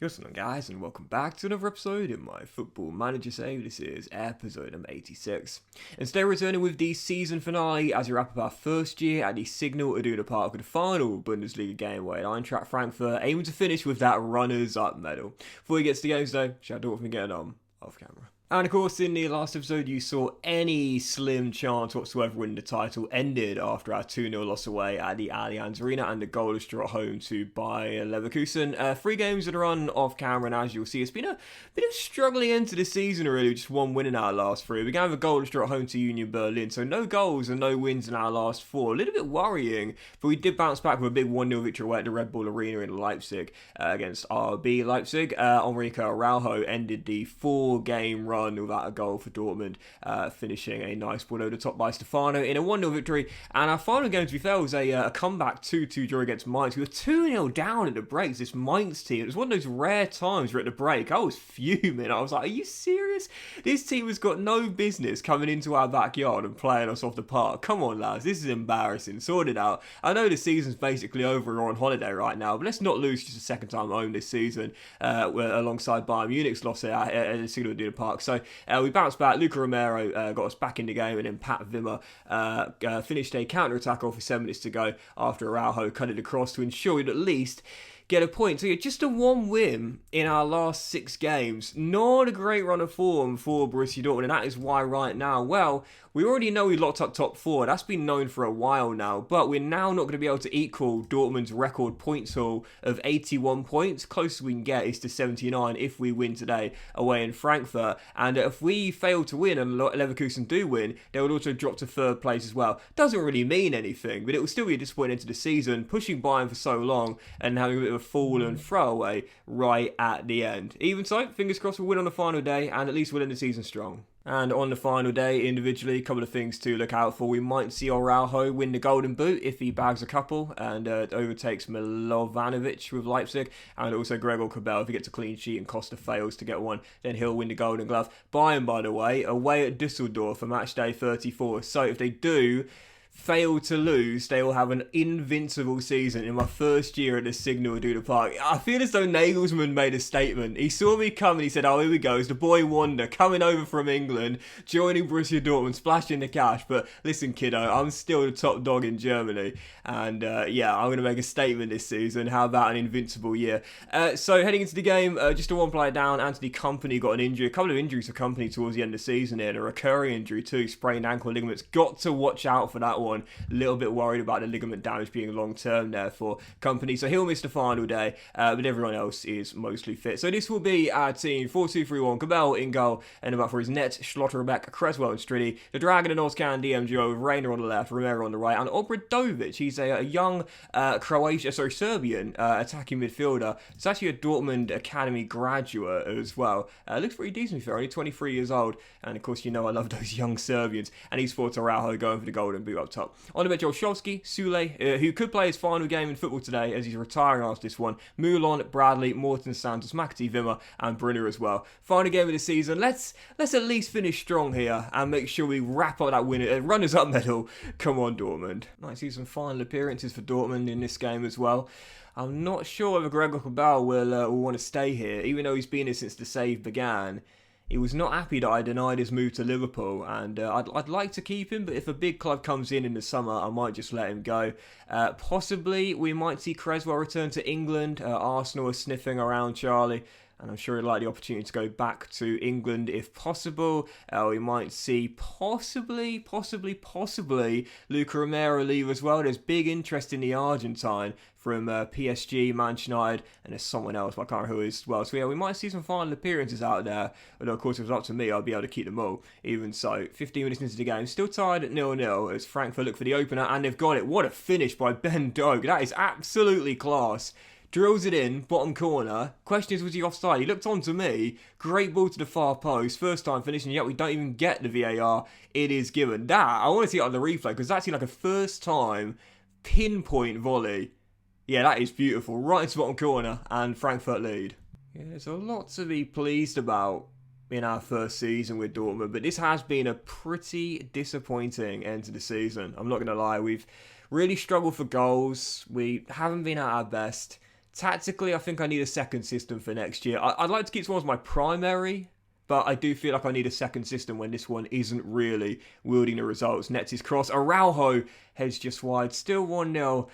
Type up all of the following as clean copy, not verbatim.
What's on, guys, and welcome back to another episode in my Football Manager save. This is episode number 86. And today we're returning with the season finale as we wrap up our first year at the Signal Iduna Park with the final Bundesliga game away at Eintracht Frankfurt, aiming to finish with that runners-up medal. Before we get to the games though, shout out for getting on off camera. And of course, in the last episode, you saw any slim chance whatsoever winning the title ended after our 2-0 loss away at the Allianz Arena and the goalless draw at home to Bayern Leverkusen. 3 games that are on off camera, and as you'll see, it's been a bit of struggling end to the season, really, just one win in our last 3. We began with a goalless draw at home to Union Berlin, so no goals and no wins in our last 4. A little bit worrying, but we did bounce back with a big 1-0 victory away at the Red Bull Arena in Leipzig against RB Leipzig. Enrique Araujo ended the 4-game run without a goal for Dortmund, finishing a nice ball over the top by Stefano in a 1-0 victory. And our final game, to be fair, was a comeback 2-2 draw against Mainz. We were 2-0 down at the breaks, this Mainz team. It was one of those rare times we're at the break. I was fuming. I was like, are you serious? This team has got no business coming into our backyard and playing us off the park. Come on, lads. This is embarrassing. Sort it out. I know the season's basically over. We're on holiday right now, but let's not lose just a second time home this season alongside Bayern Munich's loss at the Signal Iduna Park. So we bounced back. Luca Romero got us back in the game, and then Pat Wimmer finished a counter-attack off with 7 minutes to go after Araujo cut it across to ensure we'd at least get a point. So yeah, just a 1 win in our last 6 games. Not a great run of form for Borussia Dortmund, and that is why right now, well, we already know we locked up top 4. That's been known for a while now, but we're now not going to be able to equal Dortmund's record points haul of 81 points. Closest we can get is to 79 if we win today away in Frankfurt. And if we fail to win and Leverkusen do win, they would also drop to 3rd place as well. Doesn't really mean anything, but it will still be a disappointment into the season, pushing Bayern for so long and having a bit of a fall and throwaway right at the end. Even so, fingers crossed we'll win on the final day and at least we'll end the season strong. And on the final day, individually, a couple of things to look out for. We might see Araujo win the Golden Boot if he bags a couple and overtakes Milovanovic with Leipzig, and also Gregor Kobel if he gets a clean sheet and Costa fails to get one, then he'll win the Golden Glove. Bayern, by the way, away at Düsseldorf for match day 34. So if they do fail to lose, they will have an invincible season in my first year at the Signal Iduna Park. I feel as though Nagelsmann made a statement. He saw me come and he said, oh, here we go. It's the boy wonder coming over from England, joining Borussia Dortmund, splashing the cash. But listen, kiddo, I'm still the top dog in Germany. And yeah, I'm going to make a statement this season. How about an invincible year? So heading into the game, just a 1 player down. Anthony Kompany got an injury. A couple of injuries for Kompany towards the end of the season here. And a recurring injury too, sprained ankle ligaments. Got to watch out for that one. A little bit worried about the ligament damage being long term there for Kompany, so he'll miss the final day, but everyone else is mostly fit. So this will be our team: 4-2-3-1, Kobel in goal, and about for his net, Schlotterbeck, Creswell and Striddy, the Dragon and Ozcan DM duo with Reina on the left, Romero on the right, and Obradovic. He's a young Serbian attacking midfielder. It's actually a Dortmund Academy graduate as well. Looks pretty decent, fair, only 23 years old, and of course you know I love those young Serbians, and he's fought Araujo going for the Golden Boot up top. On the bench, Olszewski, Sule, who could play his final game in football today as he's retiring after this one. Moulon, Bradley, Morton, Santos, McAtee, Wimmer, and Brunner as well. Final game of the season. Let's at least finish strong here and make sure we wrap up that runners-up medal. Come on, Dortmund. Might see some final appearances for Dortmund in this game as well. I'm not sure whether Gregor Kobel will want to stay here, even though he's been here since the save began. He was not happy that I denied his move to Liverpool, and I'd like to keep him, but if a big club comes in the summer, I might just let him go. Possibly, we might see Creswell return to England. Arsenal are sniffing around Charlie, and I'm sure he'd like the opportunity to go back to England if possible. We might see possibly Luca Romero leave as well. There's big interest in the Argentine from PSG, Manchester United, and there's someone else, but I can't remember who it is as well. So yeah, we might see some final appearances out there. Although, of course, if it was up to me, I'd be able to keep them all. Even so, 15 minutes into the game, still tied at 0-0 as Frankfurt look for the opener, and they've got it. What a finish by Ben Doak. That is absolutely class. Drills it in, bottom corner. Question is, was he offside? He looked on to me. Great ball to the far post. First time finishing, yet we don't even get the VAR. It is given. That, I want to see it on the replay, because that's like a first time pinpoint volley. Yeah, that is beautiful. Right into the bottom corner, and Frankfurt lead. Yeah, there's a lot to be pleased about in our first season with Dortmund, but this has been a pretty disappointing end to the season. I'm not going to lie, we've really struggled for goals. We haven't been at our best. Tactically, I think I need a second system for next year. I'd like to keep someone as my primary, but I do feel like I need a second system when this one isn't really wielding the results. Nets his cross. Araujo heads just wide. Still 1-0.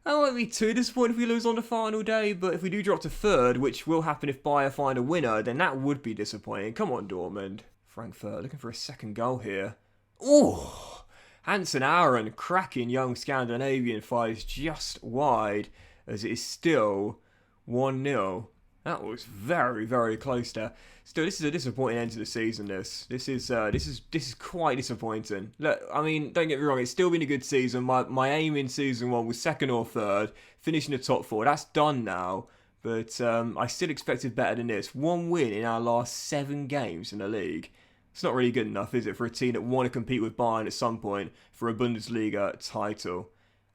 I won't be too disappointed if we lose on the final day, but if we do drop to third, which will happen if Bayern find a winner, then that would be disappointing. Come on, Dortmund. Frankfurt looking for a second goal here. Oh, Hansen Aaron, cracking young Scandinavian, fires just wide as it is still 1-0. That was very, very close there. Still, this is a disappointing end to the season. This is quite disappointing. Look, I mean, don't get me wrong, it's still been a good season. My aim in season 1 was second or third, finishing the top 4. That's done now, but I still expected better than this. 1 win in our last 7 games in the league. It's not really good enough, is it, for a team that want to compete with Bayern at some point for a Bundesliga title?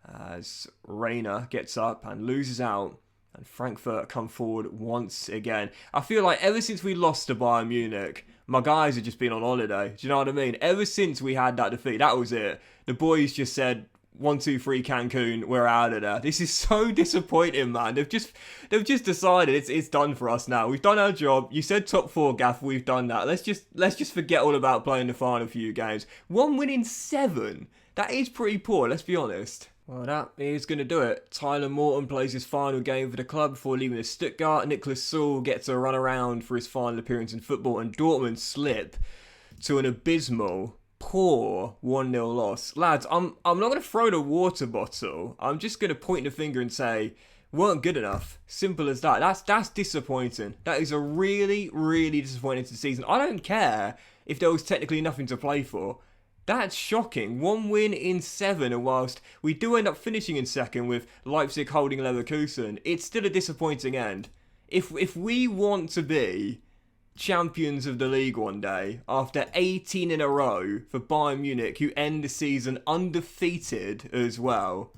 As Reina gets up and loses out, and Frankfurt come forward once again. I feel like ever since we lost to Bayern Munich, my guys have just been on holiday. Do you know what I mean? Ever since we had that defeat, that was it. The boys just said, 1, 2, 3 Cancun, we're out of there. This is so disappointing, man. They've just decided it's done for us now. We've done our job. You said top 4, Gaff. We've done that. Let's just forget all about playing the final few games. 1 win in 7. That is pretty poor. Let's be honest. Well, that is going to do it. Tyler Morton plays his final game for the club before leaving to Stuttgart. Nicholas Saul gets a run around for his final appearance in football, and Dortmund slip to an abysmal, poor 1-0 loss. Lads, I'm not going to throw the water bottle. I'm just going to point the finger and say, weren't good enough. Simple as that. That's disappointing. That is a really, really disappointing season. I don't care if there was technically nothing to play for. That's shocking. 1 win in 7, and whilst we do end up finishing in second with Leipzig holding Leverkusen, it's still a disappointing end. If we want to be champions of the league one day, after 18 in a row for Bayern Munich, who end the season undefeated as well,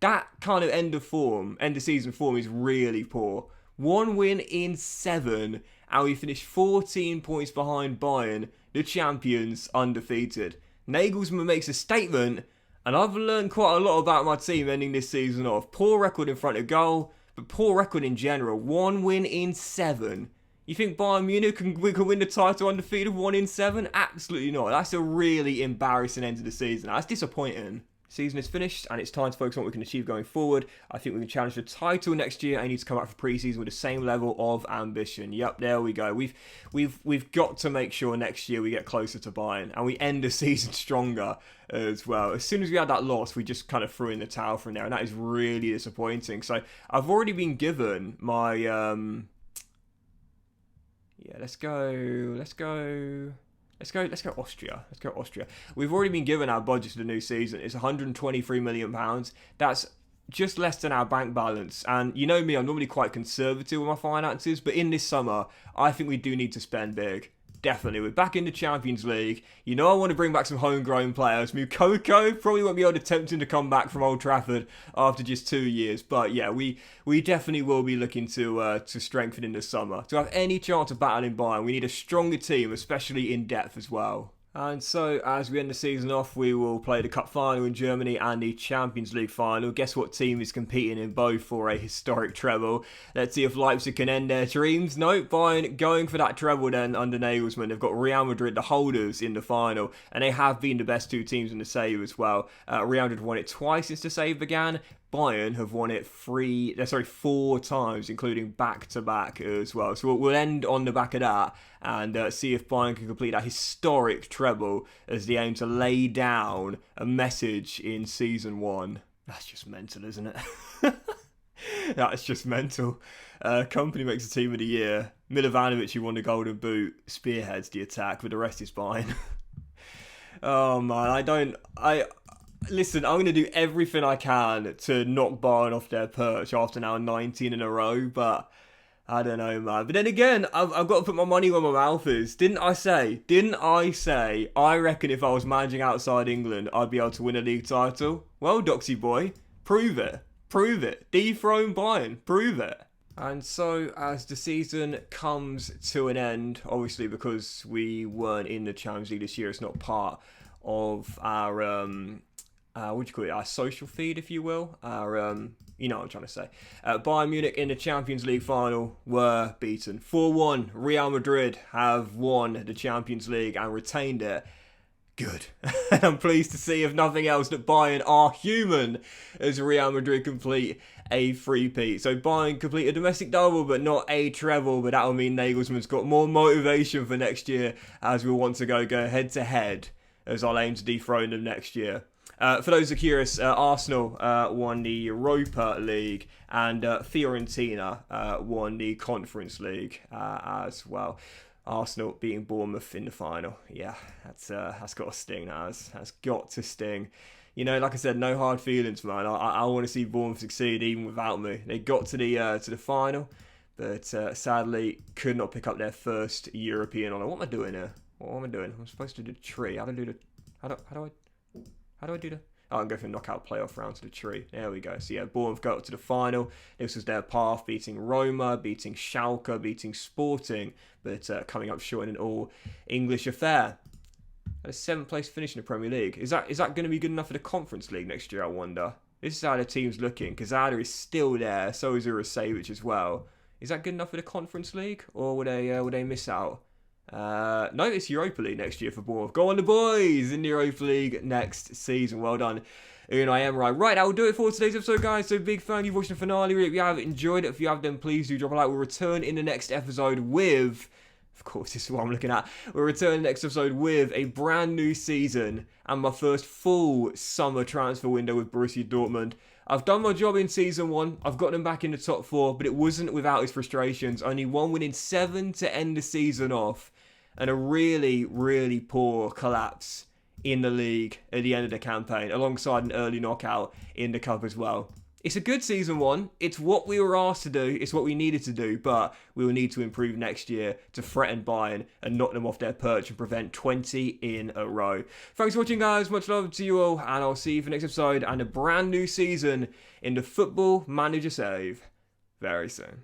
that kind of end of season form is really poor. 1 win in 7, and we finished 14 points behind Bayern, the champions, undefeated. Nagelsmann makes a statement, and I've learned quite a lot about my team ending this season off. Poor record in front of goal, but poor record in general. 1 win in 7. You think Bayern Munich can win the title undefeated 1 in 7? Absolutely not. That's a really embarrassing end to the season. That's disappointing. Season is finished, and it's time to focus on what we can achieve going forward. I think we can challenge the title next year. I need to come out for pre-season with the same level of ambition. Yep, there we go. We've got to make sure next year we get closer to Bayern, and we end the season stronger as well. As soon as we had that loss, we just kind of threw in the towel from there, and that is really disappointing. So I've already been given my let's go Austria. Let's go Austria. We've already been given our budget for the new season. It's £123 million. That's just less than our bank balance. And you know me, I'm normally quite conservative with my finances, but in this summer, I think we do need to spend big. Definitely. We're back in the Champions League. You know I want to bring back some homegrown players. Moukoko probably won't be able to tempt him to come back from Old Trafford after just 2 years. But yeah, we definitely will be looking to strengthen in the summer. To have any chance of battling Bayern, we need a stronger team, especially in depth as well. And so, as we end the season off, we will play the Cup Final in Germany and the Champions League Final. Guess what team is competing in both for a historic treble? Let's see if Leipzig can end their dreams. No, Bayern going for that treble then under Nagelsmann. They've got Real Madrid, the holders, in the final, and they have been the best 2 teams in the save as well. Real Madrid won it twice since the save began. Bayern have won it 4 times, including back-to-back as well. So we'll end on the back of that and see if Bayern can complete that historic treble as they aim to lay down a message in Season 1. That's just mental, isn't it? That's just mental. Company makes the team of the year. Milovanovic, who won the Golden Boot, spearheads the attack, but the rest is Bayern. Oh, man, Listen, I'm going to do everything I can to knock Bayern off their perch after now 19 in a row, but I don't know, man. But then again, I've got to put my money where my mouth is. Didn't I say, I reckon if I was managing outside England, I'd be able to win a league title? Well, Doxy boy, prove it. Dethrone Bayern, prove it. And so, as the season comes to an end, obviously because we weren't in the Champions League this year, it's not part of our what do you call it, our social feed, if you will, our, you know what I'm trying to say. Bayern Munich in the Champions League final were beaten 4-1. Real Madrid have won the Champions League and retained it. Good. I'm pleased to see, if nothing else, that Bayern are human as Real Madrid complete a three-peat. So Bayern complete a domestic double, but not a treble. But that'll mean Nagelsmann's got more motivation for next year, as we'll want to go head-to-head as I'll aim to dethrone them next year. For those who are curious, Arsenal won the Europa League, and Fiorentina won the Conference League as well. Arsenal beating Bournemouth in the final. Yeah, that's got to sting. That's got to sting. You know, like I said, no hard feelings, man. I want to see Bournemouth succeed even without me. They got to the final, but sadly could not pick up their first European honour. What am I doing here? What am I doing? I'm supposed to do the tree. How do I do the... Oh, I'm going for a knockout playoff round to the tree. There we go. So yeah, Bournemouth got up to the final. This was their path, beating Roma, beating Schalke, beating Sporting, but coming up short in an all-English affair. At a 7th place finish in the Premier League. Is that going to be good enough for the Conference League next year, I wonder? This is how the team's looking. Kazada is still there, so is Urasevic as well. Is that good enough for the Conference League, or would they miss out? No, it's Europa League next year for Bournemouth. Go on the boys in the Europa League next season. Well done. And I am right. Right, that will do it for today's episode, guys. So big thank you for watching the finale. If you have enjoyed it, if you have, then please do drop a like. We'll return in the next episode with... Of course, this is what I'm looking at. We'll return in the next episode with a brand new season and my first full summer transfer window with Borussia Dortmund. I've done my job in Season 1. I've got them back in the top 4, but it wasn't without its frustrations. Only one win in 7 to end the season off, and a really, really poor collapse in the league at the end of the campaign, alongside an early knockout in the cup as well. It's a good Season 1. It's what we were asked to do. It's what we needed to do, but we will need to improve next year to threaten Bayern and knock them off their perch and prevent 20 in a row. Thanks for watching, guys. Much love to you all, and I'll see you for the next episode and a brand new season in the Football Manager Save very soon.